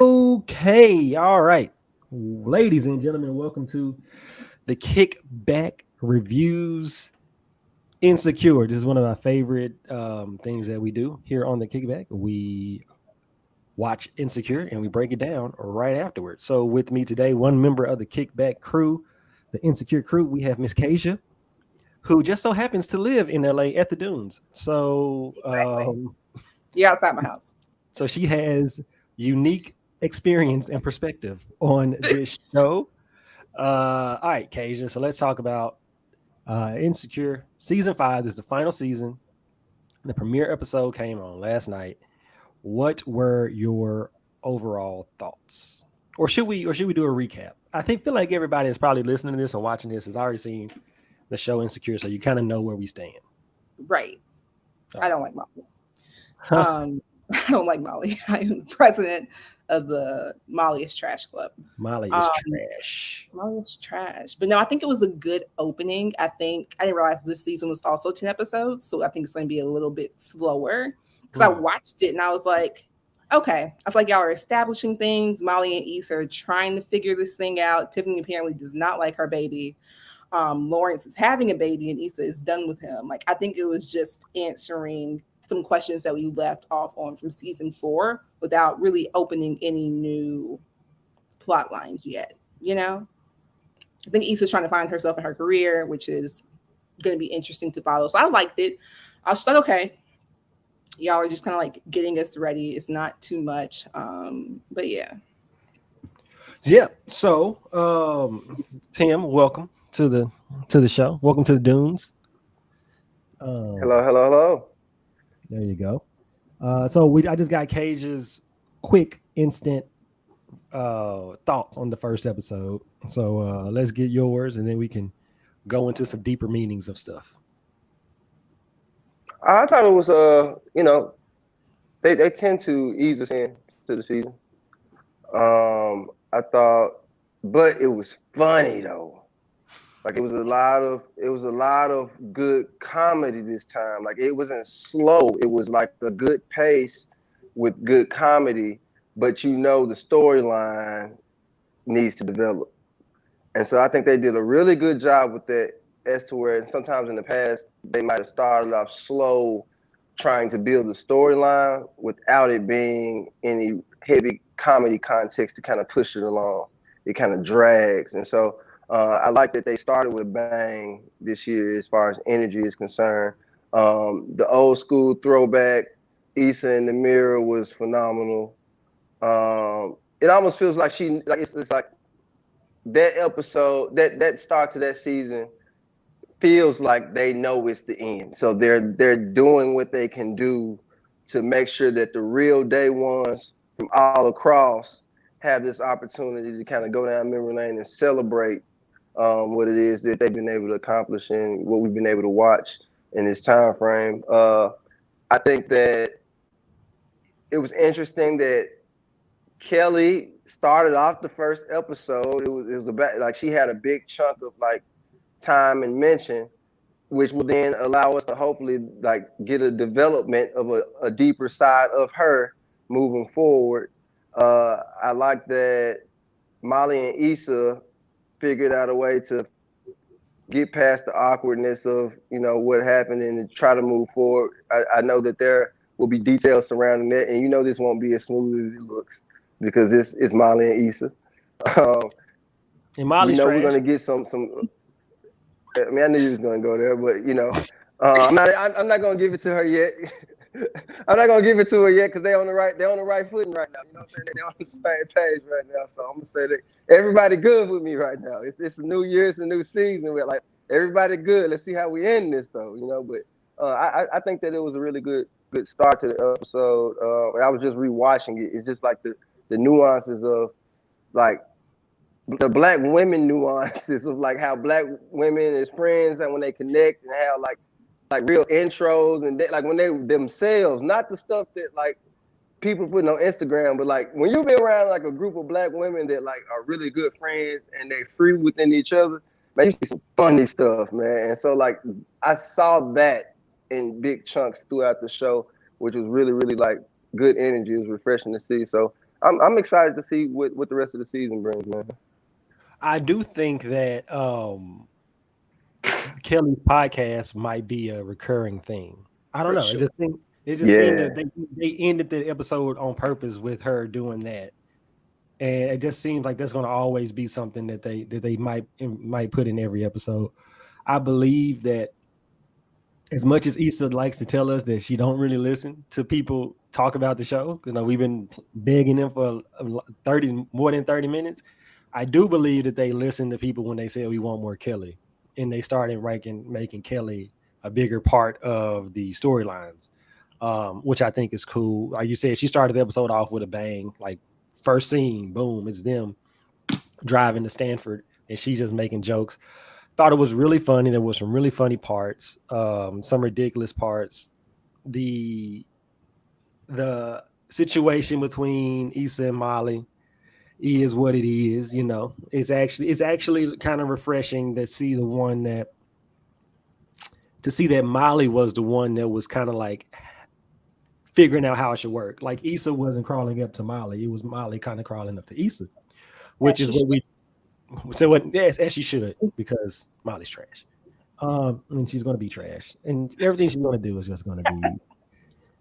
Okay, all right. Ladies and gentlemen, welcome to the Kickback Reviews Insecure. This is one of my favorite things that we do here on the Kickback. We watch Insecure and we break it down right afterwards. So, with me today, one member of the Kickback crew, the Insecure crew, we have Miss Kasia, who just so happens to live in LA at the Dunes. Exactly. You're outside my house. So she has unique experience and perspective on this show. All right, Kasia. So let's talk about Insecure season 5. This is the final season. The premiere episode came on last night. What were your overall thoughts? Or should we do a recap? I feel like everybody that's probably listening to this or watching this has already seen the show Insecure, so you kind of know where we stand. Right. All I right. don't like Molly. I don't like Molly. I am president of the Molly is Trash Club. Molly is Um, trash. Molly is trash. But no, I think it was a good opening. I think I didn't realize this season was also 10 episodes. So I think it's going to be a little bit slower. Because I Mm. watched it and I was like, okay, I feel like y'all are establishing things. Molly and Issa are trying to figure this thing out. Tiffany apparently does not like her baby. Lawrence is having a baby and Issa is done with him. Like I think it was just answering some questions that we left off on from season 4 without really opening any new plot lines yet. You know, I think Issa's trying to find herself in her career, which is going to be interesting to follow. So I liked it. I was just like, okay, y'all are just kind of like getting us ready. It's not too much, but yeah. Yeah. So, Tim, welcome to the show. Welcome to the Dunes. Um, Hello, hello, hello. there you go. I just got Cage's quick, instant thoughts on the first episode. So let's get yours, and then we can go into some deeper meanings of stuff. I thought it was they tend to ease us into the season. I thought, but it was funny though. Like it was a lot of good comedy this time. Like it wasn't slow. It was like a good pace with good comedy, but the storyline needs to develop. And so I think they did a really good job with that, as to where sometimes in the past they might have started off slow trying to build the storyline without it being any heavy comedy context to kind of push it along. It kind of drags. And so I like that they started with a bang this year as far as energy is concerned. The old school throwback, Issa in the mirror was phenomenal. It almost feels like it's like that episode, that start to that season feels like they know it's the end. So they're doing what they can do to make sure that the real day ones from all across have this opportunity to kind of go down memory lane and celebrate what it is that they've been able to accomplish and what we've been able to watch in this time frame. I think that it was interesting that Kelly started off the first episode. It was about like she had a big chunk of like time and mention, which will then allow us to hopefully like get a development of a deeper side of her moving forward. I like that Molly and Issa figured out a way to get past the awkwardness of what happened and try to move forward. I know that there will be details surrounding that, and this won't be as smooth as it looks because this is Molly and Issa. Um, And Molly's we're trash. gonna get some. I mean, I knew you was gonna go there, but I'm not gonna give it to her yet. I'm not gonna give it to her yet because they're on the right footing right now. You know what I'm saying? They're on the same page right now. So I'm gonna say that everybody good with me right now. It's a new year, it's a new season. We're like everybody good. Let's see how we end this though. But I think that it was a really good start to the episode. I was just rewatching it. It's just like the nuances of like the black women nuances of like how black women as friends and when they connect and how like real intros and like when they themselves, not the stuff that like people putting on Instagram, but like when you be around like a group of black women that like are really good friends and they free within each other, man, you see some funny stuff, man. And so like I saw that in big chunks throughout the show, which was really, really like good energy. It was refreshing to see. So I'm excited to see what the rest of the season brings, man. I do think that Kelly's podcast might be a recurring thing. I don't For know. sure. It just seemed Yeah. that they ended the episode on purpose with her doing that. And it just seems like that's going to always be something that they might put in every episode. I believe that as much as Issa likes to tell us that she don't really listen to people talk about the show, we've been begging them for 30 minutes. I do believe that they listen to people when they say we want more Kelly, and they started making Kelly a bigger part of the storylines, which I think is cool. Like you said, she started the episode off with a bang, like first scene, boom, it's them driving to Stanford, and she's just making jokes. Thought it was really funny. There was some really funny parts, some ridiculous parts. The situation between Issa and Molly is what it is. It's actually kind of refreshing to see that Molly was the one that was kind of like figuring out how it should work. Like Issa wasn't crawling up to Molly; it was Molly kind of crawling up to Issa, which is what we. So what? Yes, as she should, because Molly's trash. And she's going to be trash, and everything she's going to do is just going to be.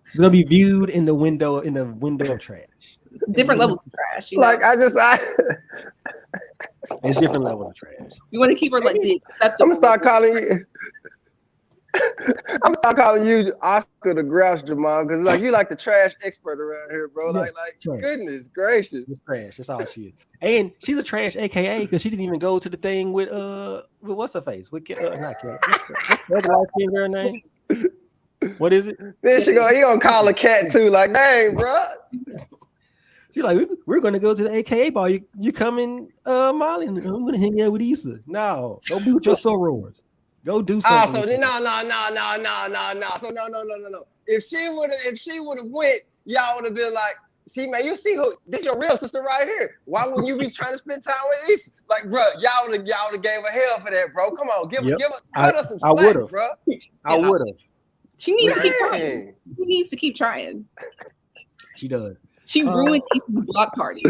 It's going to be viewed in the window of trash. Different levels of trash. Like It's different levels of trash. You want to keep her like the acceptable. I'm gonna start calling you. I'm gonna start calling you Oscar the Grouch, Jamal, because like you like the trash expert around here, bro. Yeah, Like trash. goodness gracious. It's trash. That's all she is. And she's a trash, aka because she didn't even go to the thing with what's her face? With not Kelly. What's the girl name? What is it? Then he gonna call a cat too. Like, dang, bro. She's like, we're gonna go to the AKA ball. You coming, Molly? I'm gonna hang out with Issa. No, go be with your sorors. Go do something. So no. So no. If she would have went, y'all would have been like, see, man, you see who this your real sister right here. Why wouldn't you be trying to spend time with Issa? Like, bro, y'all would have gave her hell for that, bro. Come on, cut us some slack, bro. I would have. She needs to keep trying. She needs to keep trying. She does. She ruined Issa's block party.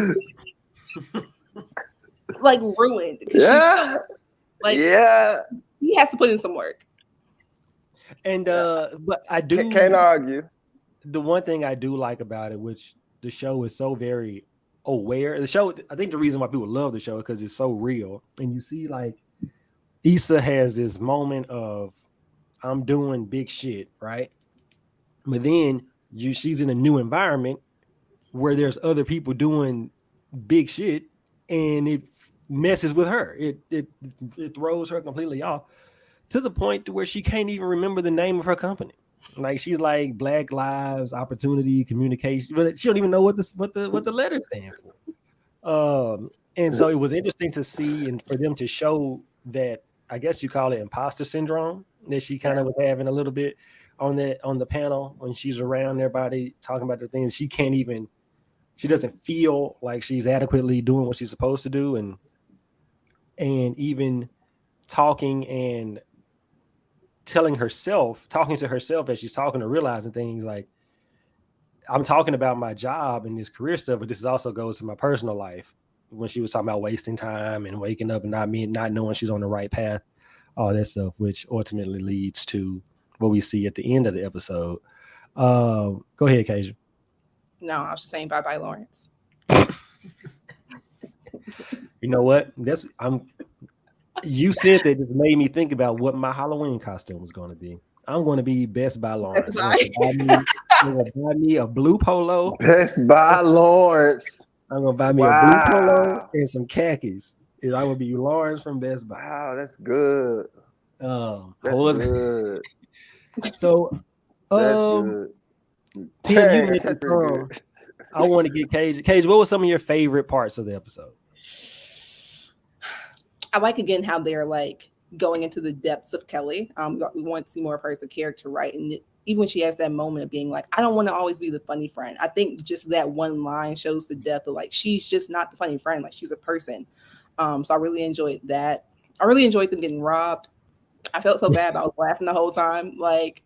Like ruined. Yeah. He has to put in some work. And but I do can't argue. The one thing I do like about it, which the show is so very aware. The show, I think the reason why people love the show is because it's so real. And you see, like, Issa has this moment of I'm doing big shit, right? But then she's in a new environment where there's other people doing big shit, and it messes with her. It throws her completely off to the point to where she can't even remember the name of her company. Like, she's like Black Lives Opportunity Communication, but she don't even know what the letters stand for. And so it was interesting to see and for them to show that, I guess you call it imposter syndrome, that she kind of was having a little bit on the panel when she's around everybody talking about the things. She doesn't feel like she's adequately doing what she's supposed to do, and even talking and talking to herself as she's talking, to realizing things like, I'm talking about my job and this career stuff, but this also goes to my personal life. When she was talking about wasting time and waking up and not knowing she's on the right path, all that stuff, which ultimately leads to what we see at the end of the episode. Go ahead, Kasia. No, I was just saying bye-bye, Lawrence. You know what? You said that it made me think about what my Halloween costume was going to be. I'm going to be Best Buy Lawrence. I'm going to buy me a blue polo. Best Buy Lawrence. I'm going to buy me a blue polo and some khakis. And I will be Lawrence from Best Buy. Wow, that's good. That's good. So, good. Tim, you mentioned, I want to get Cage. Cage, what were some of your favorite parts of the episode? I like, again, how they're like going into the depths of Kelly. We want to see more of her as a character, right? And even when she has that moment of being like, I don't want to always be the funny friend. I think just that one line shows the depth of, like, she's just not the funny friend. Like, she's a person. So I really enjoyed that. I really enjoyed them getting robbed. I felt so bad. I was laughing the whole time. Like,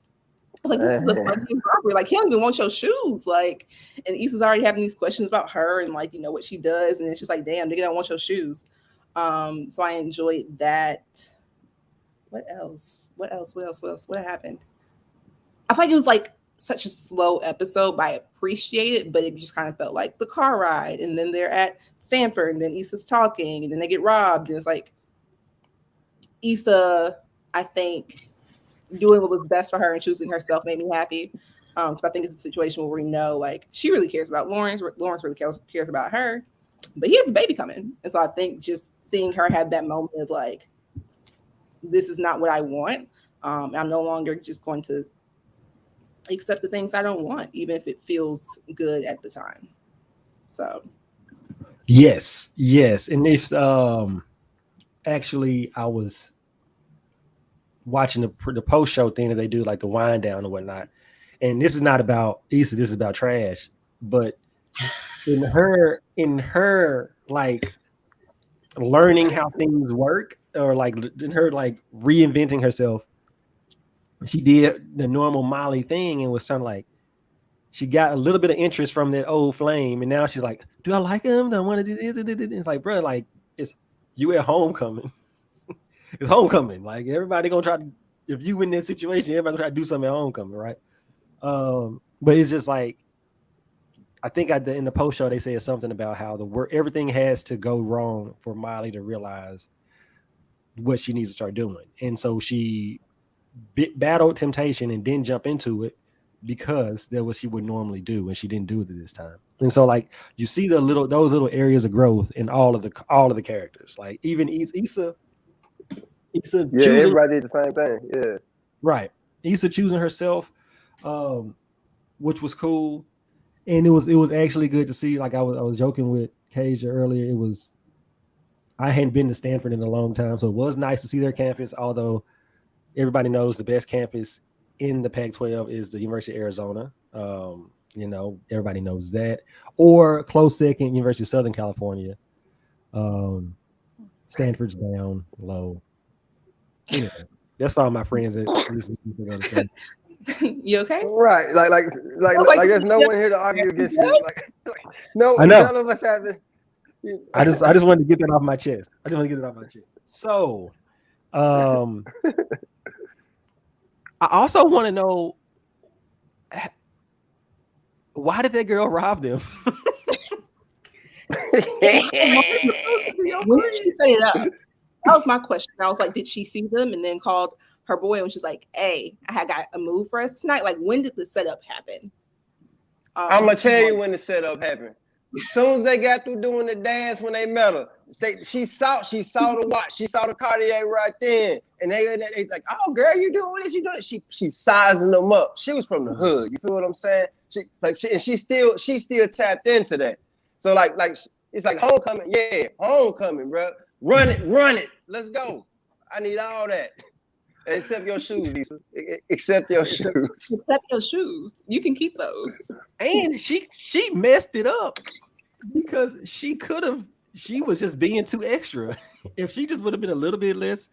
I was like, this is a fucking robbery. Like, he don't even want your shoes. Like, and Issa's already having these questions about her and like, what she does. And it's just like, damn, nigga don't want your shoes. So I enjoyed that. What else? What happened? I feel like it was like such a slow episode, but I appreciate it, but it just kind of felt like the car ride. And then they're at Stanford, and then Issa's talking, and then they get robbed. And it's like Issa, I think, doing what was best for her and choosing herself made me happy. Because I think it's a situation where we know, like, she really cares about Lawrence. Lawrence really cares about her. But he has a baby coming. And so I think just seeing her have that moment of, like, this is not what I want. I'm no longer just going to accept the things I don't want, even if it feels good at the time. So. Yes. And if actually I was watching the post show thing that they do, like the wind down and whatnot. And this is not about Issa, this is about trash. But in her like learning how things work, or like in her like reinventing herself, she did the normal Molly thing and was trying to like, she got a little bit of interest from that old flame, and now she's like, do I like him? Do I want to do this? It's like, bro, like, it's you at homecoming. It's homecoming. Like, everybody gonna try to, if you in that situation, everybody gonna try to do something at homecoming, right? But it's just like, I think in the post show they said something about how everything has to go wrong for Molly to realize what she needs to start doing, and so she battled temptation and didn't jump into it because that what she would normally do, and she didn't do it this time. And so, like, you see those little areas of growth in all of the characters. Like, even Issa. Yeah, everybody did the same thing. Yeah, right. Issa choosing herself, which was cool, and it was actually good to see. Like, I was joking with Kasia earlier. I hadn't been to Stanford in a long time, so it was nice to see their campus. Although everybody knows the best campus in the Pac-12 is the University of Arizona. Everybody knows that. Or close second, University of Southern California. Stanford's down low. Anyway, that's for all my friends that listen to You okay? right. Like there's no one here to argue against you. Like, no, I know. none of us have it. I just wanted to get that off my chest. So, I also want to know, why did that girl rob them? When did she set it up? That was my question. I was like, did she see them and then called her boy and she's like, hey, I got a move for us tonight? Like, when did the setup happen? I'm gonna tell you when the setup happened. As soon as they got through doing the dance, when they met her, she saw the watch, she saw the Cartier right then, and they like, oh girl, you doing this, you doing it. She's sizing them up. She was from the hood. You feel what I'm saying? She still tapped into that. So like it's like homecoming, bro. Run it. Let's go. I need all that. Except your shoes, Issa. Except your shoes. Except your shoes. You can keep those. And she messed it up because she was just being too extra. If she just would have been a little bit less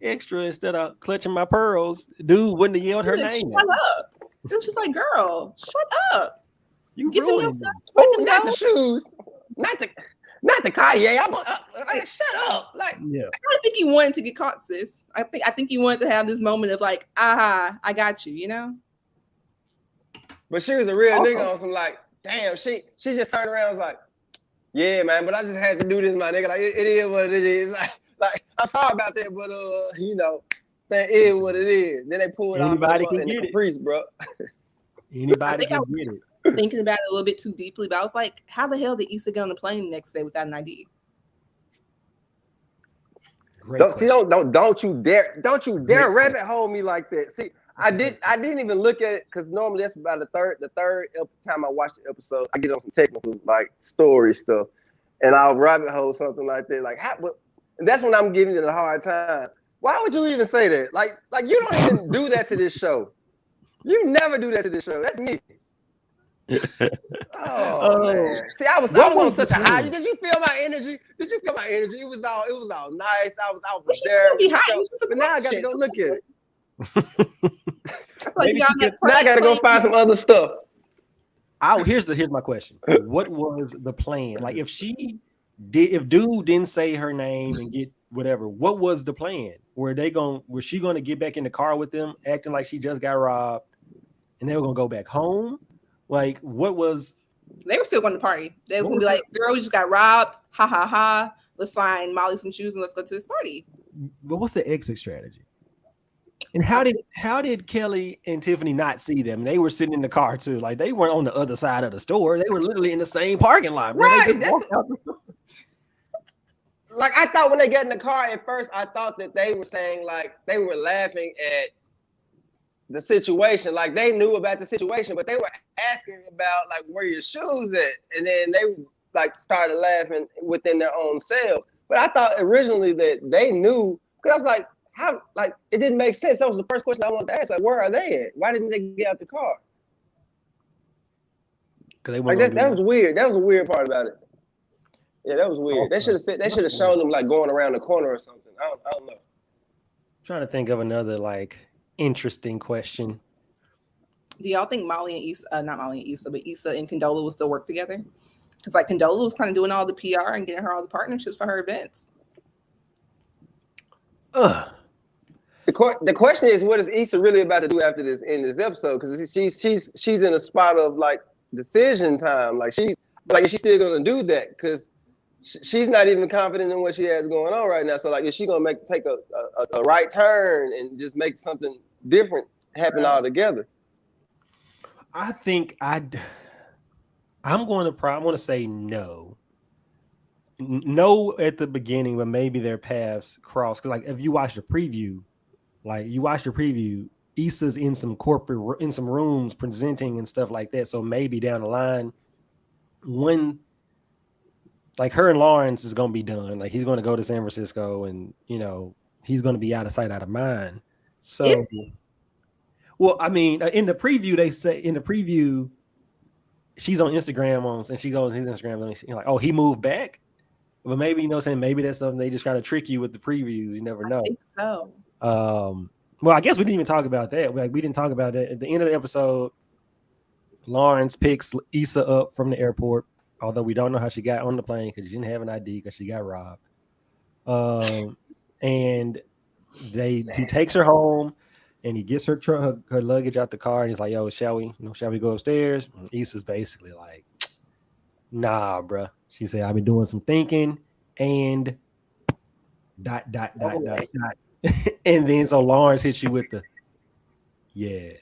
extra instead of clutching my pearls, dude wouldn't have yelled her name. Shut up. It was just like, girl, shut up. You Give ruined your it. stuff. Not the shoes. Not the Cartier. Like, shut up. Like, Yeah. I don't think you wanted to get caught, sis. I think you wanted to have this moment of like, aha, I got you, you know? But she was a real nigga on some like, damn, she just turned around and was like, yeah, man, but I just had to do this, my nigga. Like, it is what it is. Like I'm sorry about that, but that is what it is. Then they pulled Anybody off can get it. Caprice, bro. Anybody can get it. Thinking about it a little bit too deeply, but I was like, how the hell did Issa get on the plane the next day without an ID? Don't you dare rabbit hole me like that. See, I didn't even look at it because normally that's about the third time I watch the episode. I get on some technical like story stuff, and I'll rabbit hole something like that. Like, and that's when I'm giving it a hard time. Why would you even say that? Like you don't even do that to this show. You never do that to this show. That's me. Man. See, I was on such a high. Did you feel my energy? It was all nice. I was there. Be high. But now I got to go look at it. Like maybe you she on could. that Now I gotta go plane. find some other stuff. Here's my question. What was the plan? Like if dude didn't say her name and get whatever, what was the plan? Was she gonna get back in the car with them, acting like she just got robbed, and they were gonna go back home? Like They were still going to party. They was what gonna was be like, "Girl, we just got robbed. Ha ha ha. Let's find Molly some shoes and let's go to this party." but what's the exit strategy? And I how did Kelly and Tiffany not see them? They were sitting in the car too. Like they weren't on the other side of the store. They were literally in the same parking lot, bro. They Right. just That's walked out the store. like I thought when they got in the car at first, I thought that they were saying like they were laughing at the situation, like they knew about the situation, but they were asking about like where your shoes at, and then they like started laughing within their own self. But I thought originally that they knew, because I was like, how, like it didn't make sense. That was the first question I wanted to ask, like where are they at? Why didn't they get out the car? Because they Like weren't gonna that do was weird. That was a weird part about it. Yeah, that was weird. They that. should have said, they should have shown them like going around the corner or something. I don't know. Trying to think of another like interesting question. Do y'all think Molly and Issa, not Molly and Issa, but Issa and Condola will still work together? Because like Condola was kind of doing all the PR and getting her all the partnerships for her events. Ugh. The question is, what is Issa really about to do after this in this episode? Because she's in a spot of like decision time. Like is she still gonna do that? Because she's not even confident in what she has going on right now. So like, is she gonna take a right turn and just make something different happen altogether? I think I'm going to say no. No at the beginning, but maybe their paths cross. Because like if you watch the preview, Issa's in some rooms presenting and stuff like that. So maybe down the line, when like her and Lawrence is going to be done, like he's going to go to San Francisco, and he's going to be out of sight, out of mind. So, well, I mean, in the preview, she's on Instagram and she goes his Instagram and she's like, oh, he moved back. But maybe maybe that's something they just try to trick you with the previews. You never know. I think so. Well, I guess we didn't even talk about that. We didn't talk about that at the end of the episode. Lawrence picks Issa up from the airport, although we don't know how she got on the plane because she didn't have an ID because she got robbed. And he takes her home, and he gets her luggage out the car, and he's like, "Yo, shall we go upstairs?" And Issa's basically like, "Nah, bruh." She said, "I've been doing some thinking," and ... And then so Lawrence hits you with the, yeah,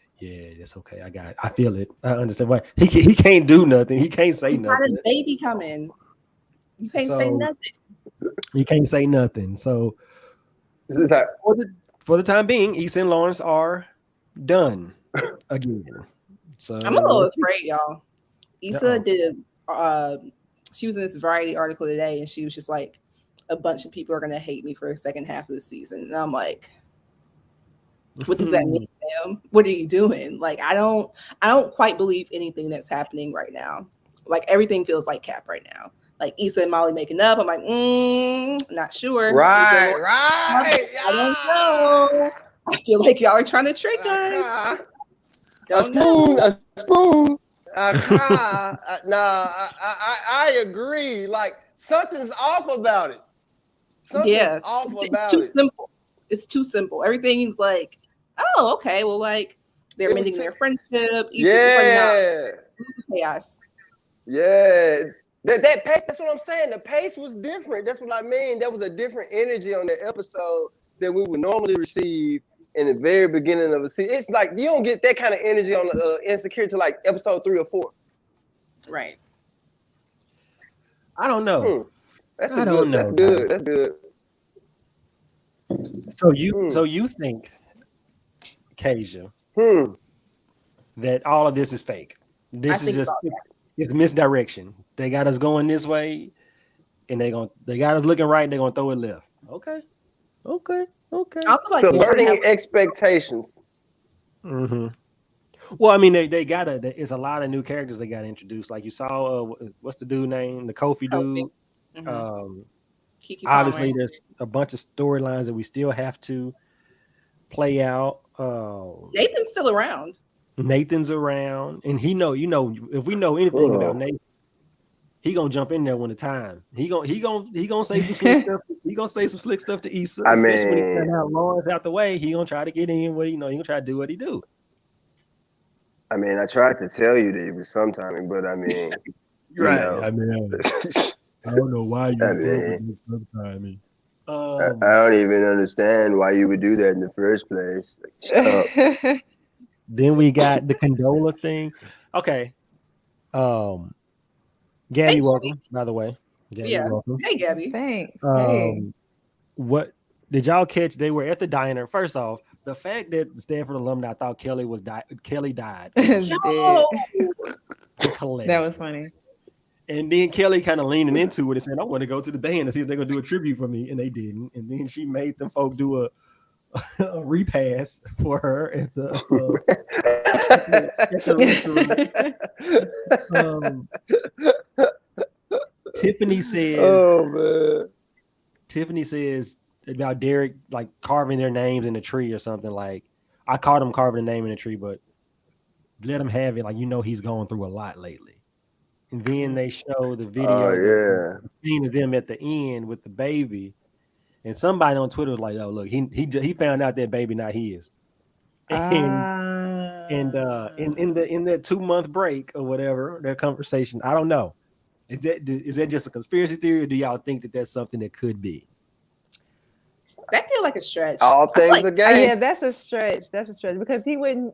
that's okay. I feel it. I understand why he can't do nothing. He can't say nothing. Got a baby coming. You can't say nothing. You can't say nothing. So for the time being, Issa and Lawrence are done again. So I'm a little afraid, y'all. Issa did she was in this Variety article today, and she was just like, a bunch of people are gonna hate me for the second half of the season. And I'm like, what does that mean, ma'am? What are you doing? Like, I don't quite believe anything that's happening right now. Like everything feels like cap right now. Like Issa and Molly making up. I'm like, not sure. Right. I don't know. I feel like y'all are trying to trick us. A spoon. I agree. Like something's off about it. Too simple. It's too simple. Everything's like, oh, okay. Well, like they're mending their friendship. Chaos. Yeah. That pace, that's what I'm saying. The pace was different. That's what I mean. There was a different energy on the episode than we would normally receive in the very beginning of a season. It's like you don't get that kind of energy on Insecure to like episode 3 or 4. Right. I don't know. That's good. So you think, Kasia, that all of this is fake? This is just it's misdirection. They got us going this way, and they got us looking right, and they're gonna throw it left. Okay. Also, like, subverting expectations. Mm-hmm. Well, I mean, they gotta. It's a lot of new characters they gotta introduce. Like you saw, what's the dude name? The Kofi dude. Mm-hmm. Obviously, there's a bunch of storylines that we still have to play out. Nathan's still around. Nathan's around, and he know, if we know anything about Nathan, he gonna jump in there when the time. He gonna say some slick stuff. He gonna say some slick stuff to Issa, especially when he find out Lawrence out the way. He gonna try to get in. What he gonna try to do what he do. I mean, I tried to tell you that it was some timing, but I mean, right. You know, I mean, I don't know why you some timing. I don't even understand why you would do that in the first place. Like, shut up. Then we got the Condola thing. Okay. Gabby, welcome, by the way. Gabby, welcome. Hey, Gabby. Thanks. What did y'all catch? They were at the diner. First off, the fact that the Stanford alumni thought Kelly died. It's hilarious. That was funny. And then Kelly kind of leaning into it and said, I want to go to the band and see if they're going to do a tribute for me. And they didn't. And then she made them folk do a repass for her at the Tiffany says, "Oh man." Tiffany says about Derek like carving their names in a tree or something. Like, I caught him carving a name in a tree, but let him have it. Like, he's going through a lot lately. And then they show the video, the scene of them at the end with the baby. And somebody on Twitter was like, "Oh, look, he found out that baby not his." And in that 2-month break or whatever, their conversation, I don't know. Is that just a conspiracy theory, or do y'all think that that's something that could be? That feel like a stretch. All things again. Yeah, that's a stretch. That's a stretch because he wouldn't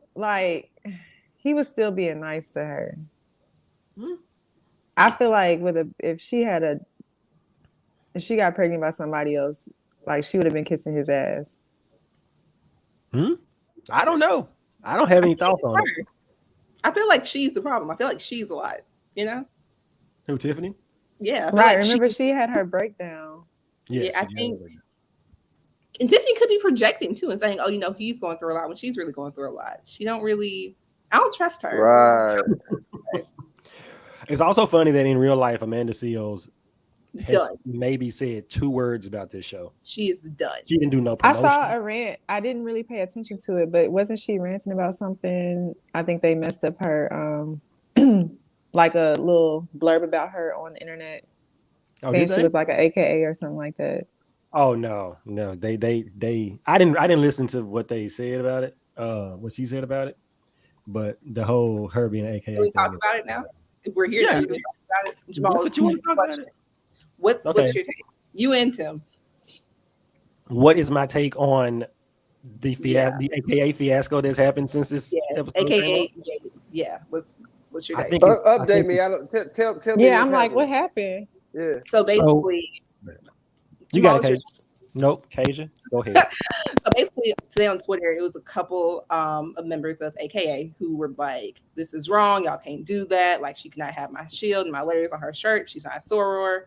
he was still being nice to her. I feel like if she got pregnant by somebody else, like she would have been kissing his ass. I don't know. I don't have any thoughts on it. I feel like she's the problem. I feel like she's a lot, Who, Tiffany? Yeah. Right. Remember she had her breakdown. Yeah, I think. And Tiffany could be projecting too and saying, "Oh, he's going through a lot," when she's really going through a lot. I don't trust her. Right. It's also funny that in real life, Amanda Seals has maybe said 2 words about this show. She is done. She didn't do no promotion. I saw a rant. I didn't really pay attention to it, but wasn't she ranting about something? I think they messed up her, like a little blurb about her on the internet, saying she was like an AKA or something like that. Oh no, they. I didn't listen to what they said about it. What she said about it, but the whole her being an AKA. Can we talk about it now? If we're here, now, can we talk about it? Jamal, what you want to talk about it? What's your take? You and Tim. What is my take on the AKA fiasco that's happened since this episode? AKA, What's your take? Update me. I don't tell me. Yeah, I'm like, what happened? Yeah. So basically, you got it, Kasia. Nope, Kasia, go ahead. So basically, today on Twitter, it was a couple of members of AKA who were like, "This is wrong. Y'all can't do that. Like, she cannot have my shield and my letters on her shirt. She's not a soror."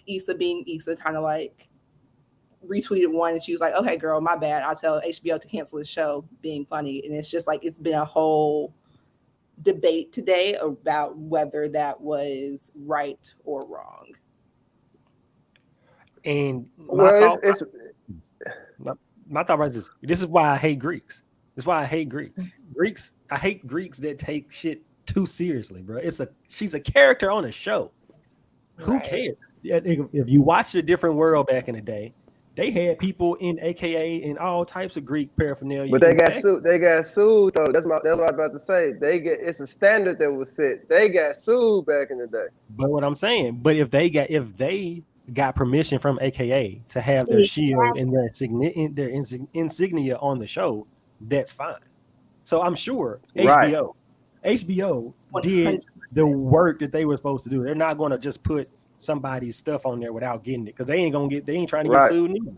Issa being Issa, kind of like retweeted one, and she was like, "Okay, girl, my bad. I'll tell HBO to cancel the show," being funny. And it's just like it's been a whole debate today about whether that was right or wrong. And my thought was this is why I hate Greeks. This is why I hate Greeks. I hate Greeks that take shit too seriously, bro. She's a character on a show. Who cares? If you watched A Different World back in the day, they had people in AKA and all types of Greek paraphernalia. But they got sued. They got sued though. That's what I was about to say. It's a standard that was set. They got sued back in the day. But what I'm saying, if they got permission from AKA to have their shield and their insignia on the show, that's fine. So I'm sure HBO did the work that they were supposed to do. They're not going to just put somebody's stuff on there without getting it, because they ain't trying to get sued either.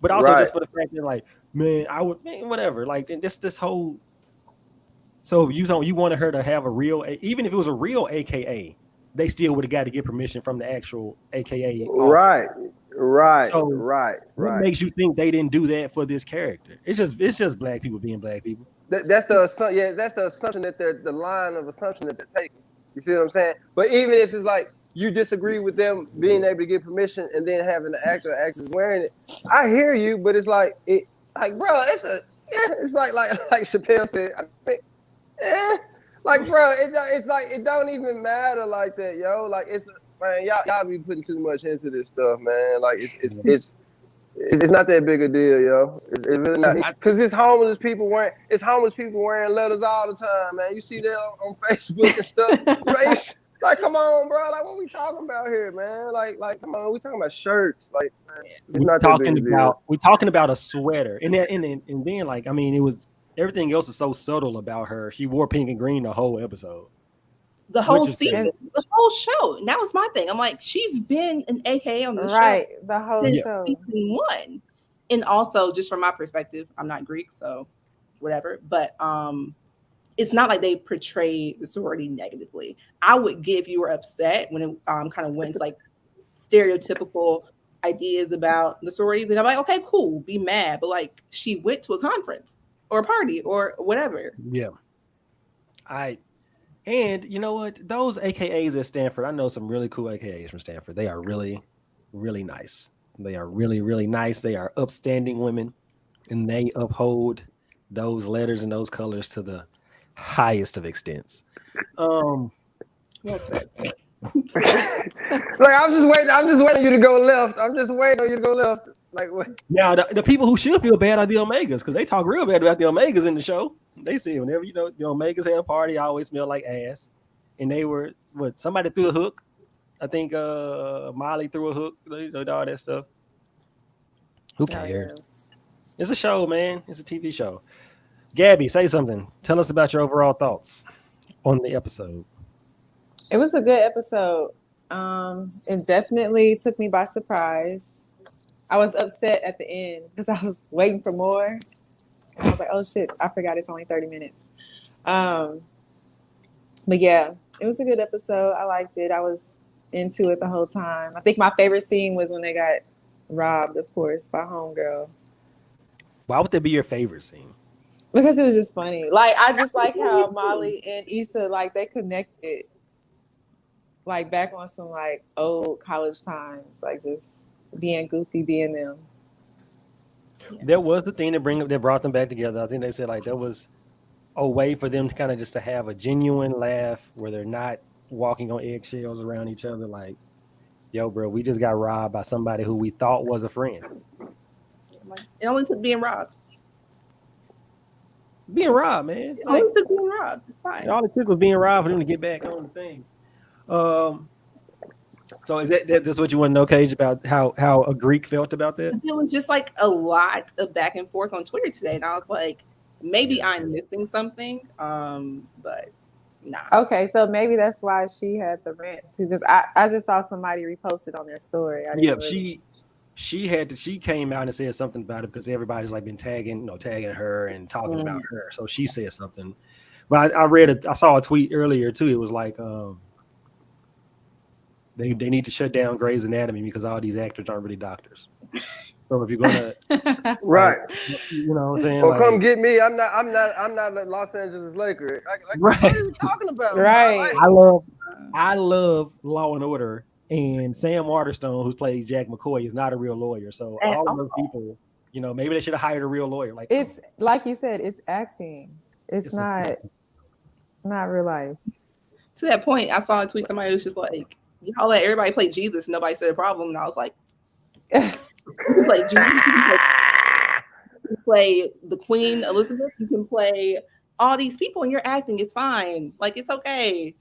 But also just for the fact that whatever. Like this whole. So you wanted her to have a real, even if it was a real AKA, they still would have got to get permission from the actual AKA. Right. What makes you think they didn't do that for this character? It's just black people being black people. That's the assumption that the line of assumption that they're taking. You see what I'm saying? But even if it's like you disagree with them being able to get permission and then having the actor or actress wearing it, I hear you, but it's like Like, bro, it's like Chappelle said. I think, like, bro, it's like it don't even matter like that, yo. Like, man, y'all be putting too much into this stuff, man. Like, it's not that big a deal, yo. It's really not. Because it's homeless people wearing letters all the time, man. You see that on Facebook and stuff, bro. Like, come on, bro. Like, what we talking about here, man? Like, come on. We talking about shirts. Like, man, it's not that big a deal. We're talking about a sweater, and then like, I mean, it was everything else is so subtle about her. She wore pink and green the whole episode, the whole season, the whole show. And that was my thing. I'm like, she's been an AKA on the show, the whole show, season 1. And also, just from my perspective, I'm not Greek, so whatever. But it's not like they portrayed the sorority negatively. I would get if you were upset when it kind of went to like stereotypical ideas about the sorority. Then I'm like, okay, cool, be mad. But like, she went to a conference or a party or whatever. Yeah. And you know what? Those AKAs at Stanford, I know some really cool AKAs from Stanford. They are really, really nice. They are really, really nice. They are upstanding women, and they uphold those letters and those colors to the highest of extents. Well said. Like, I'm just waiting you to go left. I'm just waiting on you to go left. Like, what? Now the people who should feel bad are the Omegas, because they talk real bad about the Omegas in the show. They say whenever the Omegas have a party, I always smell like ass. And they were somebody threw a hook. I think Molly threw a hook, all that stuff. Who cares? It's a show, man. It's a TV show. Gabby, say something. Tell us about your overall thoughts on the episode. It was a good episode. It definitely took me by surprise. I was upset at the end because I was waiting for more. And I was like, oh shit, I forgot it's only 30 minutes. But yeah, it was a good episode. I liked it. I was into it the whole time. I think my favorite scene was when they got robbed, of course, by Homegirl. Why would that be your favorite scene? Because it was just funny. Like, I just like how Molly and Issa, like, they connected, like, back on some, like, old college times, like, just being goofy, being them. That was the thing that brought them back together. I think they said, like, that was a way for them to kind of just to have a genuine laugh where they're not walking on eggshells around each other. Like, yo, bro, we just got robbed by somebody who we thought was a friend. It only took being robbed. Being robbed, man. It only took being robbed. It's fine. All it took was being robbed for them to get back on the thing. So is that's what you want to know, Cage, about how a Greek felt about that? It was just like a lot of back and forth on Twitter today, and I was like, maybe I'm missing something, but nah. Okay, so maybe that's why she had the rant too, because I just saw somebody repost it on their story. She came out and said something about it because everybody's like been tagging her and talking about her. So she said something. But I saw a tweet earlier too. It was like they need to shut down Grey's Anatomy because all these actors aren't really doctors. So if you're gonna right, you know what I'm saying? Well, come get me. I'm not a Los Angeles Laker. Right. What are you talking about? Right. I love Law and Order. And Sam Waterstone, who plays Jack McCoy, is not a real lawyer. So all of those people, maybe they should have hired a real lawyer. Like, it's like you said, it's acting. It's not real life. To that point, I saw a tweet. Somebody was just like, "Y'all let everybody play Jesus. Nobody said a problem." And I was like, "You can play Jesus. You can play the Queen Elizabeth. You can play all these people, and you're acting. It's fine. Like, it's okay."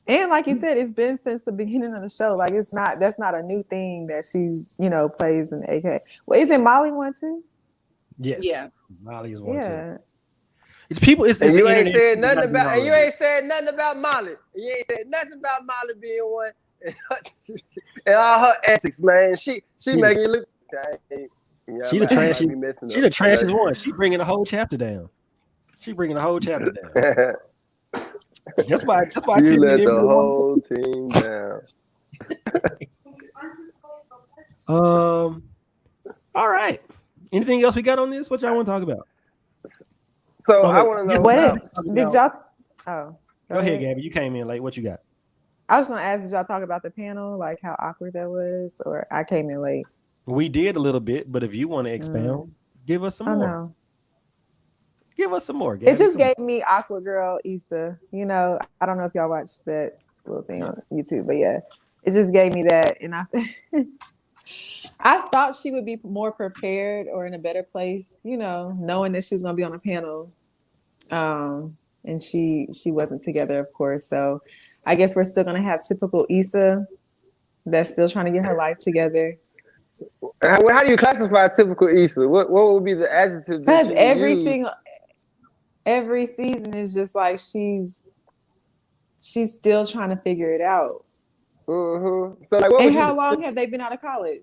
And like you said, it's been since the beginning of the show. Like, that's not a new thing that she, plays in AK. Well, isn't Molly one too? Yes. Yeah. Molly is one too. It's people. And you ain't said nothing about Molly. You ain't said nothing about Molly being one. And all her antics, man. She making you look. She the trashiest one. She bringing the whole chapter down. That's why you let the whole team down. All right. Anything else we got on this? What y'all want to talk about? So I want to know. Did y'all? Oh, go ahead, Gabby. You came in late. What you got? I was going to ask, did y'all talk about the panel, like how awkward that was, or I came in late? We did a little bit, but if you want to expound, Give us some I more. know. Give us some more. Gabby. It just Come on. gave me Aqua Girl Issa. You know, I don't know if y'all watched that little thing on YouTube, but yeah, it just gave me that, and I thought she would be more prepared or in a better place, you know, knowing that she was gonna be on a panel. And she wasn't together, of course. So I guess we're still gonna have typical Issa that's still trying to get her life together. How do you classify typical Issa? What would be the adjective that Because you would use? every season is just like she's still trying to figure it out. Mm-hmm. So like, what And would how you long have they been out of college?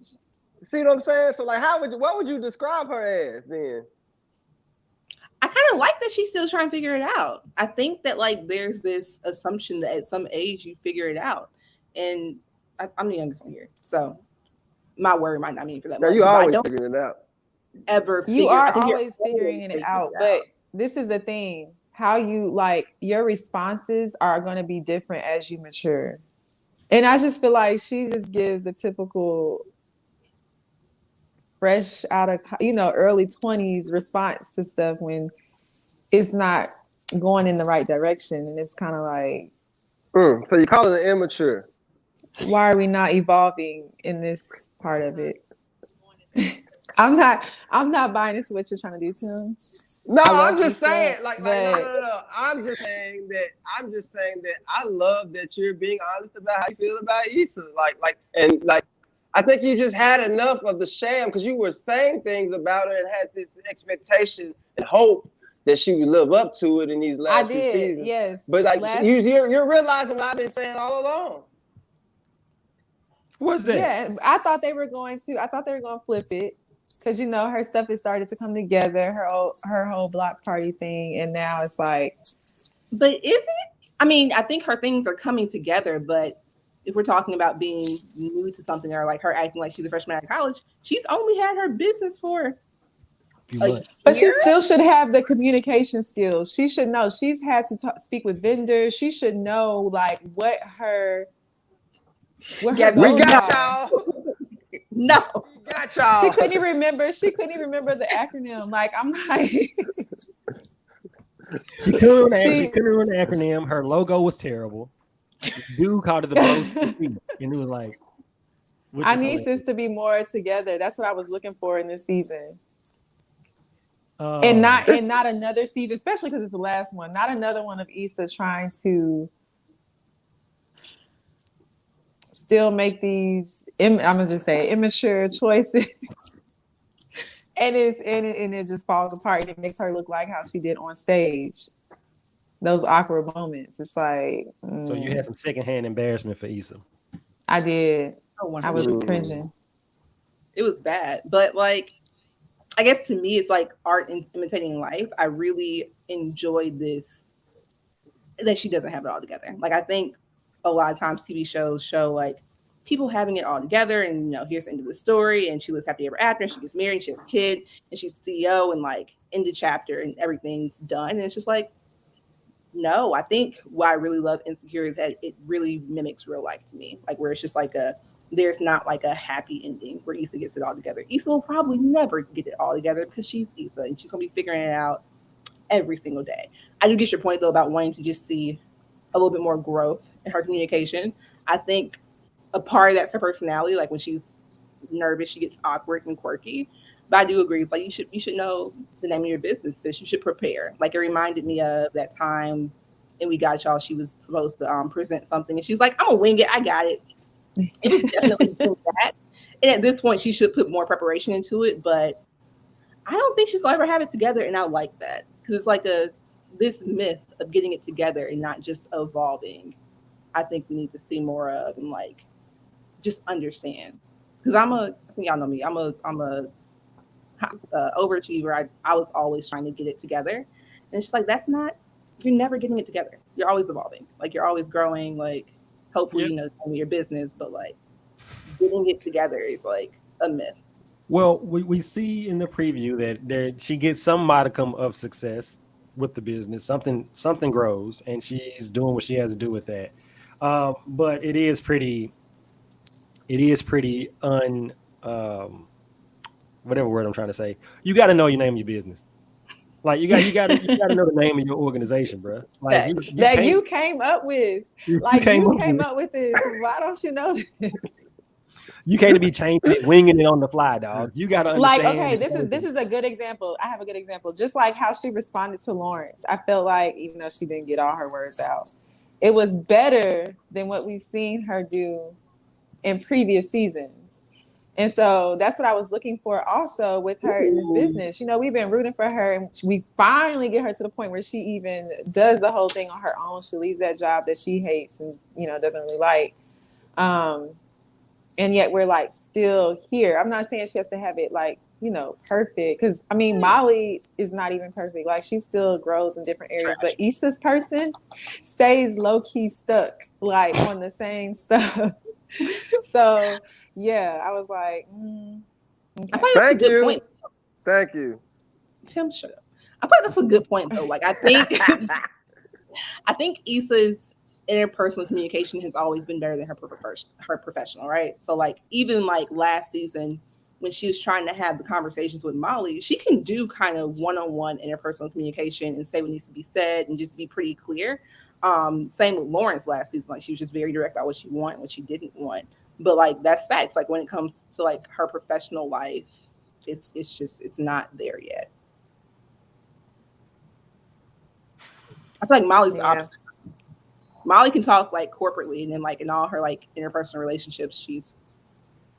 see what I'm saying? So like, what would you describe her as then? I kind of like that she's still trying to figure it out. I think that like there's this assumption that at some age you figure it out, and I'm the youngest one here, so my word might not mean for that Now much. you But I always don't figuring it out. ever You figure. are I think you're always figuring it figuring out, but this is the thing. How you like your responses are going to be different as you mature. And I just feel like she just gives the typical fresh out of, you know, early 20s response to stuff when it's not going in the right direction. And it's kind of like, So you call it immature. why are we not evolving in this part of it? I'm not buying into what you're trying to do to him. No, I love I'm just Issa, saying, like, but no. I'm just saying that I love that you're being honest about how you feel about Issa. I think you just had enough of the sham because you were saying things about her and had this expectation and hope that she would live up to it in these I last few did, seasons. yes. But like you're realizing what I've been saying all along. What's that? Yeah, I thought they were going to flip it because you know her stuff has started to come together, her whole block party thing, and now it's like. But is it? I mean, I think her things are coming together, but if we're talking about being new to something or like her acting like she's a freshman out of college, she's only had her business for a But she year. still should have the communication skills. She should know. She's had to speak with vendors. She should know like what her Yeah, We goals got are. y'all. No, We got y'all. She couldn't even remember. She couldn't even remember the acronym. Like I'm like, She couldn't remember the acronym. Her logo was terrible. Dude called it the bro and it was like, I need this to be more together. That's what I was looking for in this season. And not another season, especially because it's the last one. Not another one of Issa trying to still make these. I'm gonna just say immature choices, and it just falls apart. And it makes her look like how she did on stage. Those awkward moments. It's like. So you had some secondhand embarrassment for Issa. I did. Oh, I was cringing. It was bad, but like. I guess to me, it's like art imitating life. I really enjoyed this, that she doesn't have it all together. Like, I think a lot of times TV shows show like people having it all together and, you know, here's the end of the story and she lives happily ever after and she gets married and she has a kid and she's CEO and like end the chapter and everything's done. And it's just like, no, I think what I really love Insecure is that it really mimics real life to me. Like where it's just like there's not like a happy ending where Issa gets it all together. Issa will probably never get it all together because she's Issa and she's gonna be figuring it out every single day. I do get your point though about wanting to just see a little bit more growth in her communication. I think a part of that's her personality. Like when she's nervous, she gets awkward and quirky. But I do agree. Like you should know the name of your business. So you should prepare. Like it reminded me of that time, and We Got Y'all. She was supposed to present something, and she was like, "I'm gonna wing it. I got it." It was definitely that. And at this point, she should put more preparation into it. But I don't think she's gonna ever have it together, and I like that because it's like this myth of getting it together and not just evolving. I think we need to see more of and like just understand. Because I think y'all know me. I'm a overachiever. I was always trying to get it together, and it's just like you're never getting it together. You're always evolving. Like you're always growing. Like hopefully you know some of your business, but like getting it together is like a myth. Well, we see in the preview that she gets some modicum of success with the business. Something grows, and she's doing what she has to do with that. But it is pretty whatever word I'm trying to say. You got to know your name of your business. Like you got to know the name of your organization, bro. Like that you came up with. Like you came up with this. Why don't you know this? You can't be changing it, winging it on the fly, dog. You got to understand. Like, okay, this is a good example. I have a good example. Just like how she responded to Lawrence, I felt like even though she didn't get all her words out, it was better than what we've seen her do in previous seasons. And so that's what I was looking for also with her in this business. You know, we've been rooting for her, and we finally get her to the point where she even does the whole thing on her own. She leaves that job that she hates and, you know, doesn't really like. And yet we're like still here. I'm not saying she has to have it like, you know, perfect. Because I mean, Molly is not even perfect. Like she still grows in different areas. But Issa's person stays low key stuck, like on the same stuff. So yeah, I was like, okay. I think that's a good point. Thank you. Tim, shut up. I think that's a good point though. Like I think Issa's interpersonal communication has always been better than her professional, right? So like even like last season when she was trying to have the conversations with Molly, she can do kind of one-on-one interpersonal communication and say what needs to be said and just be pretty clear. Same with Lawrence last season, like she was just very direct about what she wanted and what she didn't want. But like that's facts. Like when it comes to like her professional life, it's not there yet. I feel like Molly's the opposite. Molly can talk like corporately, and then like in all her like interpersonal relationships, she's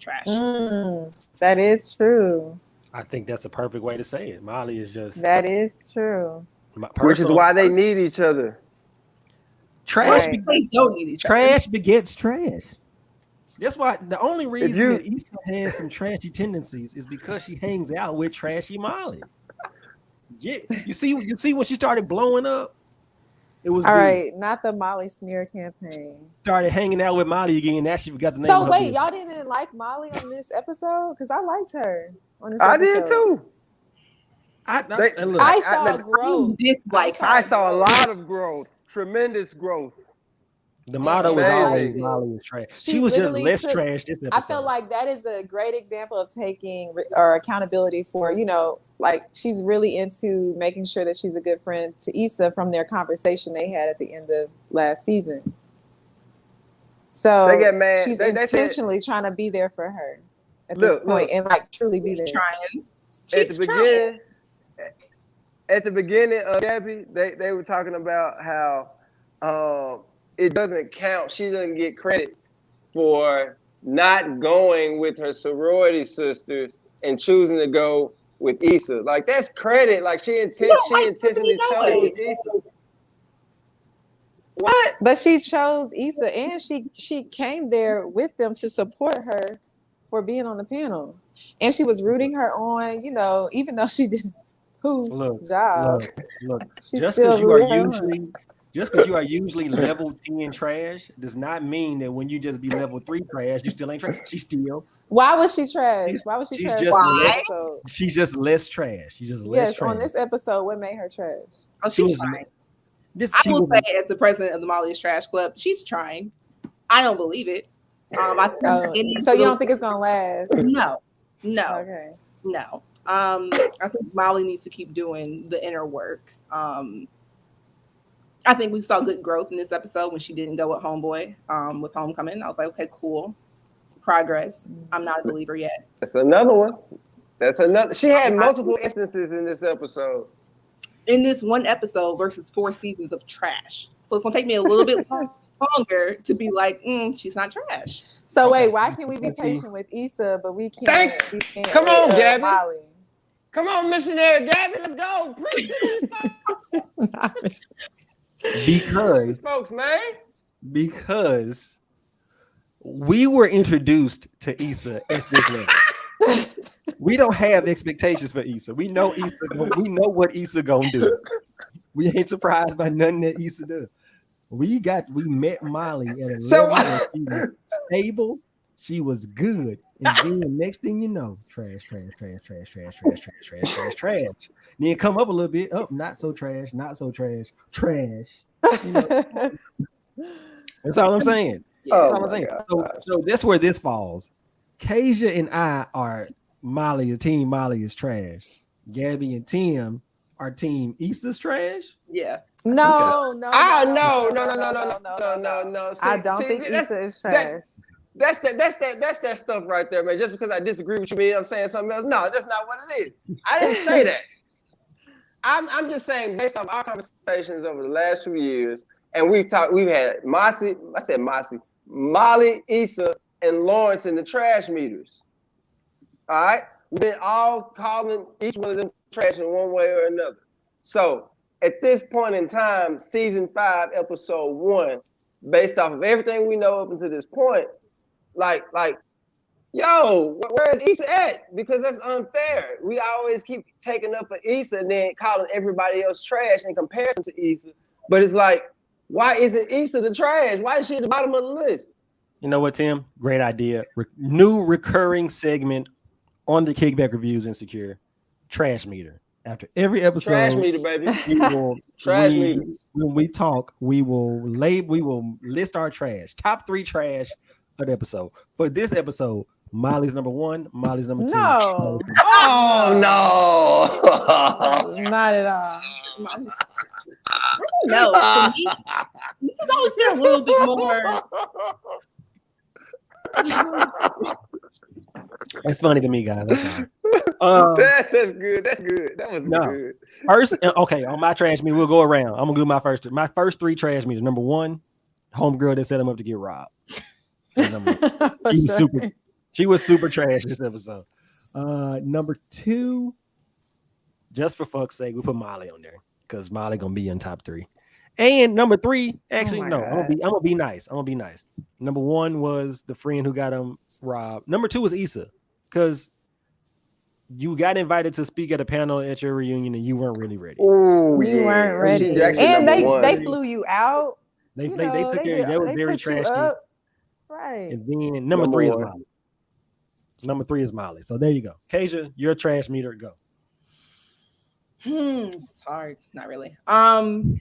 trash. That is true. I think that's a perfect way to say it. Molly is just that is true. Which is why they need each other. Trash, they don't need each other. Trash begets trash. That's why the only reason that Issa has some trashy tendencies is because she hangs out with trashy Molly. Yeah, you see when she started blowing up. It was all good. Right, not the Molly smear campaign. Started hanging out with Molly again. Now she forgot the name. So wait, y'all didn't like Molly on this episode? Because I liked her on this episode. I did too. I saw growth. I saw a lot of growth, tremendous growth. The motto was always Molly is trash. She was just less trash this episode. I feel like that is a great example of taking or accountability for, you know, like she's really into making sure that she's a good friend to Issa from their conversation they had at the end of last season. So they get mad. She's intentionally trying to be there for her at this point and like truly be there. At the beginning of Gabby, they were talking about how it doesn't count. She doesn't get credit for not going with her sorority sisters and choosing to go with Issa. Like that's credit. Like she intentionally chose Issa. What? But she chose Issa, and she came there with them to support her for being on the panel, and she was rooting her on. You know, even though she didn't. Look. Just because you are usually level 10 trash does not mean that when you just be level 3 trash, you still ain't trash. She's still. Why was she trash? Why was she trash? She's just less trash. She's just less trash. On this episode, what made her trash? Oh, she's trying. I will say, as the president of the Molly's Trash Club, she's trying. I don't believe it. So you don't think it's gonna last? No. Okay. No. I think Molly needs to keep doing the inner work. I think we saw good growth in this episode when she didn't go with Homeboy with Homecoming. I was like, okay, cool. Progress. I'm not a believer yet. That's another one. She had multiple instances in this episode. In this one episode versus 4 seasons of trash. So it's going to take me a little bit longer to be like, she's not trash. So wait, why can't we be patient with Issa, but we can't? Come on, Gabby. Molly. Come on, missionary Gabby. Let's go. Because folks, man. Because we were introduced to Issa at this level. We don't have expectations for Issa. We know we know what Issa gonna do. We ain't surprised by nothing that Issa does. We met Molly at a level where she was stable. She was good. And then next thing you know, trash. Then come up a little bit. Oh, not so trash. You know? That's all I'm saying. So that's where this falls. Kasia and I are Team Molly is trash. Gabby and Tim are team Issa's trash. Yeah. No, no, Ah, no, no, no, no, no, no, no, no, no, no, no, no, no, no, no. no. I See, don't see, think Issa is that, trash. that's that stuff right there, man. Just because I disagree with you, man, I'm saying something else. No, that's not what it is. I didn't say that. I'm just saying based on our conversations over the last 2 years, and we've had Molly, Issa, and Lawrence in the trash meters. All right, we've been all calling each one of them trash in one way or another. So at this point in time, season 5, episode 1, based off of everything we know up until this point, like, yo, where is Issa at? Because that's unfair. We always keep taking up for Issa and then calling everybody else trash in comparison to Issa. But it's like, why isn't Issa the trash? Why is she at the bottom of the list? You know what, Tim? Great idea. New recurring segment on the Kickback Reviews Insecure trash meter. After every episode, Trash meter, baby. Trash meter. When we talk, we will list our trash, top 3 trash of the episode. For this episode, Molly's number 1, Molly's number 2. No. Oh no! Not at all. No, for me, this has always been a little bit more. It's funny to me, guys. I'm sorry. That's good. That's good. That was good. First, okay, on my trash meter, we'll go around. I'm gonna do my first 3 trash meters. Number 1, homegirl that set him up to get robbed. She was super trash this episode. Number 2, just for fuck's sake, we put Molly on there because Molly gonna be in top 3. And number 3, actually, no, I'm gonna be nice. Number 1 was the friend who got him robbed. Number 2 was Issa, because you got invited to speak at a panel at your reunion and you weren't really ready. Oh, you weren't ready, and they flew you out. They took care. They were very trashy. Right. And then number 3 is Molly. Number 3 is Molly. So there you go. Kasia, your trash meter, go. It's hard. It's not really. I'm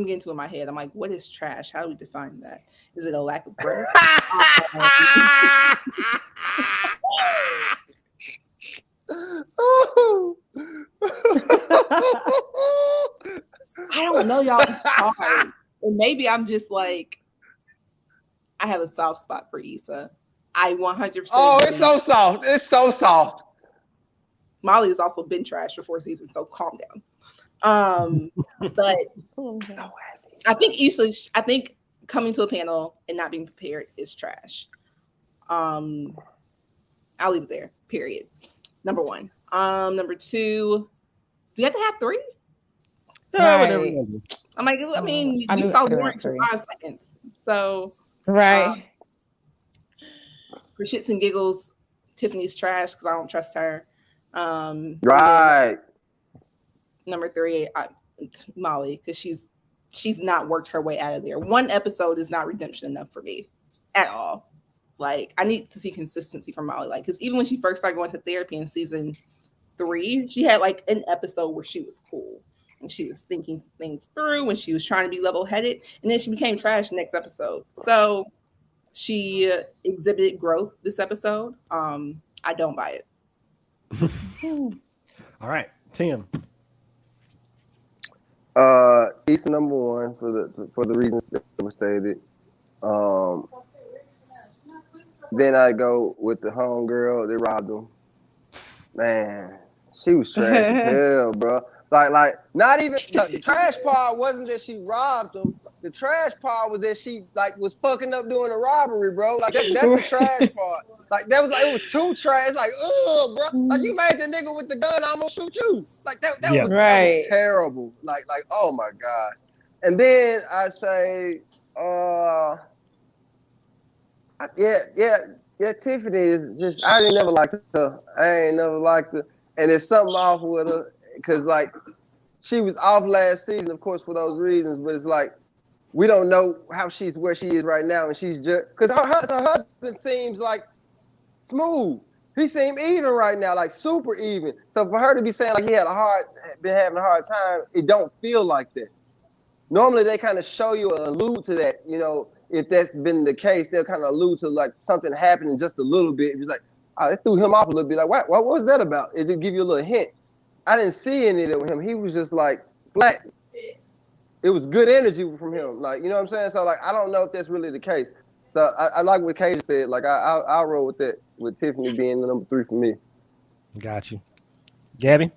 getting to it in my head. I'm like, what is trash? How do we define that? Is it a lack of growth? I don't know, y'all. It's hard. And maybe I'm just like, I have a soft spot for Issa. I 100%. Oh, it's so soft. It's so soft. Molly has also been trash for 4 seasons, so calm down. But I think coming to a panel and not being prepared is trash. I'll leave it there. Period. Number 1. Number 2. Do you have to have 3? Right. I'm like, I mean, you saw Lawrence for 5 seconds, so right. For shits and giggles, Tiffany's trash because I don't trust her. Right. Number 3, Molly, because she's not worked her way out of there. 1 episode is not redemption enough for me at all. Like, I need to see consistency from Molly. Like, because even when she first started going to therapy in season 3, she had like an episode where she was cool and she was thinking things through and she was trying to be level-headed, and then she became trash the next episode. So she exhibited growth this episode. I don't buy it. All right, Tim. Issa number 1 for the reasons that were stated. Then I go with the homegirl that robbed him. Man, she was trash as hell, bro. Like, not even the trash part wasn't that she robbed him. The trash part was that she was fucking up doing a robbery, bro. Like that's the trash part. Like that was it was too trash. Like, oh, bro. Like you made the nigga with the gun almost shoot you. Like that was terrible. Like, oh my God. And then I say, Tiffany is just I ain't never liked her. And there's something off with her because like she was off last season, of course, for those reasons, but it's like we don't know where she is right now, and she's just because her husband seems like smooth. He seemed even right now, like super even. So for her to be saying like he been having a hard time, it don't feel like that. Normally they kind of show you or allude to that, if that's been the case, they'll kind of allude to like something happening just a little bit. It was like, oh, it threw him off a little bit. Like, what was that about? It did give you a little hint. I didn't see any of that with him. He was just like flat. It was good energy from him. Like, you know what I'm saying? So like, I don't know if that's really the case. So I like what Kay said. Like, I'll roll with that, with Tiffany being the number 3 for me. Got you. Gabby?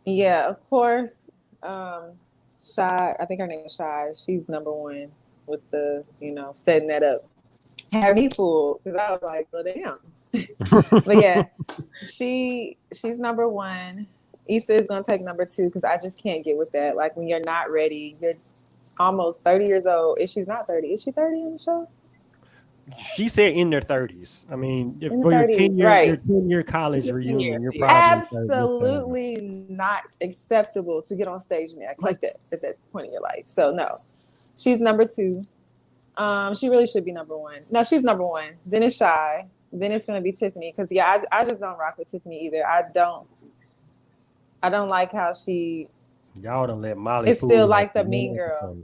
Yeah, of course. Shy, I think her name is Shy. She's number 1 with the, setting that up. Had me fooled because I was like, well, damn. But yeah, she's number 1. Issa is gonna take number 2 because I just can't get with that. Like when you're not ready, you're almost 30 years old. If she's not 30, is she 30 in the show? She said in their 30s. I mean, In for the your 30s, 10-year, right. your 10-year college reunion, you're probably absolutely not acceptable to get on stage and act like that at that point in your life. So no, she's number 2. She really should be number 1. No, she's number 1. Then it's Shy. Then it's gonna be Tiffany because I just don't rock with Tiffany either. I don't like how she. Y'all don't let Molly. It's still like the mean girl.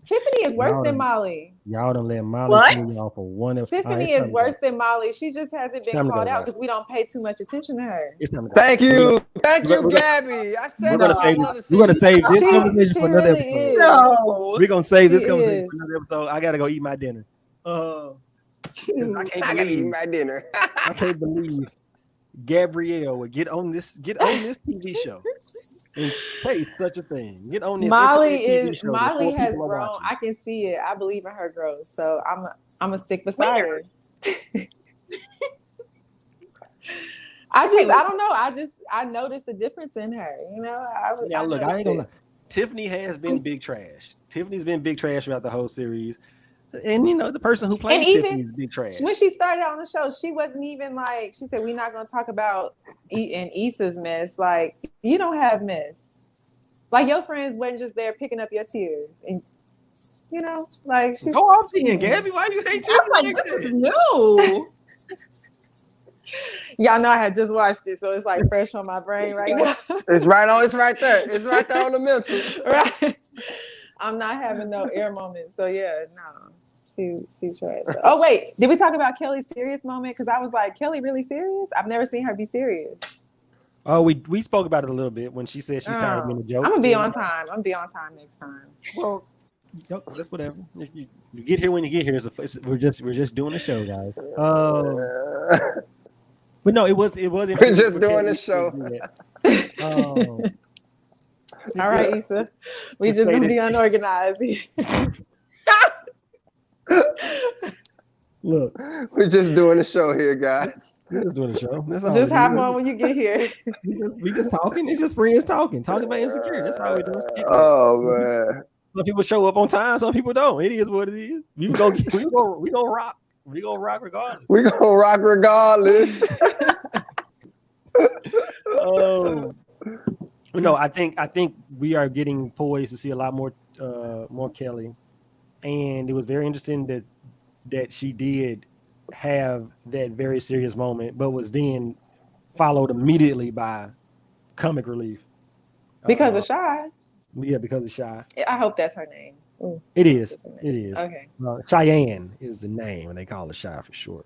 Tiffany is worse than Molly. Y'all don't let Molly fool y'all for one. Tiffany is worse than Molly. She just hasn't been called out because we don't pay too much attention to her. Thank you, Gabby. I said we're gonna save this conversation for another episode. No. We're gonna save this conversation for another episode. I gotta go eat my dinner. I gotta eat my dinner. I can't believe Gabrielle would get on this TV show and say such a thing. Get on this. Molly has grown. I can see it. I believe in her growth. So I'm gonna stick beside her. I don't know. I noticed a difference in her. Look, I ain't gonna lie. Tiffany has been big trash. Tiffany's been big trash throughout the whole series. And the person who plays Tiffany is big trash. When she started out on the show, she wasn't even like, she said, we're not going to talk about eating Issa's mess. Like, you don't have mess. Like, your friends wasn't just there picking up your tears. And, like, she's. Go off again, Gabby. Why you hate you? I'm like, this is new. Y'all know I had just watched it, so it's like fresh on my brain right now. It's right there. It's right there on the mental. Right. I'm not having no air moment. So yeah, no. She's trash. Oh wait, did we talk about Kelly's serious moment? Because I was like, Kelly really serious? I've never seen her be serious. Oh, we spoke about it a little bit when she said she's tired of being a joke. I'm gonna be on time. I'm gonna be on time next time. Well, that's whatever. If you get here when you get here. We're just doing a show, guys. But no, it was. We're just doing the show. All right, Issa. We just gonna be unorganized. Look, we're just doing the show here, guys. We're just doing the show. Just hop on when you get here. we just talking. It's just friends talking about insecure. That's how we do it. Oh man. Some people show up on time. Some people don't. It is what it is. We gonna rock. We gonna rock regardless. We gonna rock regardless. Oh. No, I think we are getting poised to see a lot more Kelly, and it was very interesting that she did have that very serious moment, but was then followed immediately by comic relief because of Shy. Yeah, because of Shy. I hope that's her name. Ooh, it is. It is. Okay. Cheyenne is the name, and they call it Shy for short.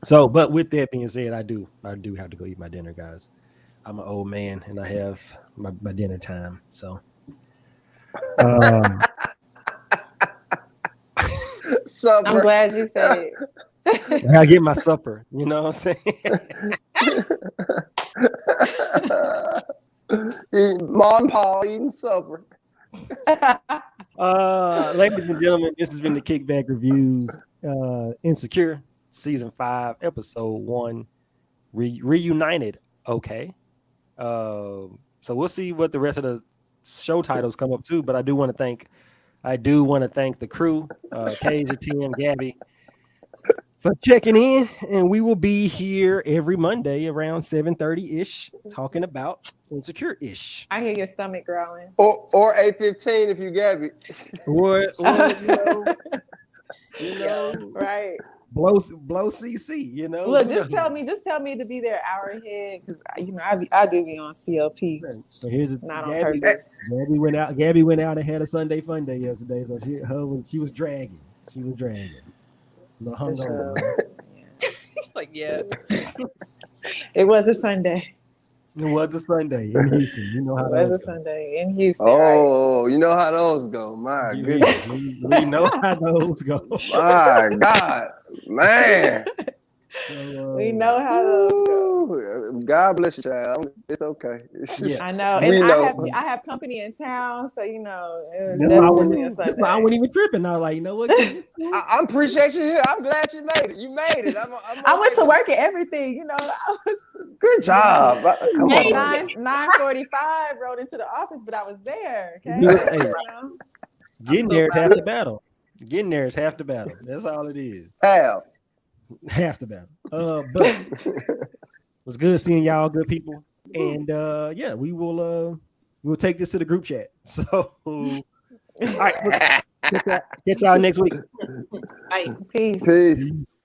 So, but with that being said, I do have to go eat my dinner, guys. I'm an old man and I have my dinner time. So I'm glad you said it. I gotta get my supper, you know what I'm saying? Mom and Paul eating supper. Ladies and gentlemen, this has been the Kickback Reviews. Insecure Season 5, Episode 1, Reunited. Okay. So we'll see what the rest of the show titles come up to, but I do want to thank the crew, Kasia, Tim, Gabby, So checking in, and we will be here every Monday around 7:30 ish, talking about insecure ish. I hear your stomach growling. Or 8:15 if you Gabby. Or you know, Right. blow CC. You know, Look, who just knows? tell me to be there an hour ahead because I do be on CLP, So here's not on Gabby. purpose. Gabby went out and had a Sunday fun day yesterday. So she was dragging. She was dragging. A little hungover. Like, yeah. It was a Sunday. It was a Sunday in Houston. You know how It was those a go. Sunday in Houston. Right? Oh, you know how those go. My goodness. We know how those go. My God, man. So, We know how those go. Ooh, God bless you, child. It's okay. Yeah. I know, We and know. I have company in town, so it was That's why I definitely a wasn't, Sunday. I wasn't even tripping. I was like, you know what? I appreciate you here. I'm glad you made it. You made it. I went to work and everything. I was Good job. Come Hey, on. 9:45, rode into the office, but I was there. Okay, Hey, getting there is half the battle. Getting there is half the battle. That's all it is. Hell. Half the battle. But it was good seeing y'all, good people. And yeah, we'll take this to the group chat. So all right, catch y'all next week. Bye. Peace. Peace.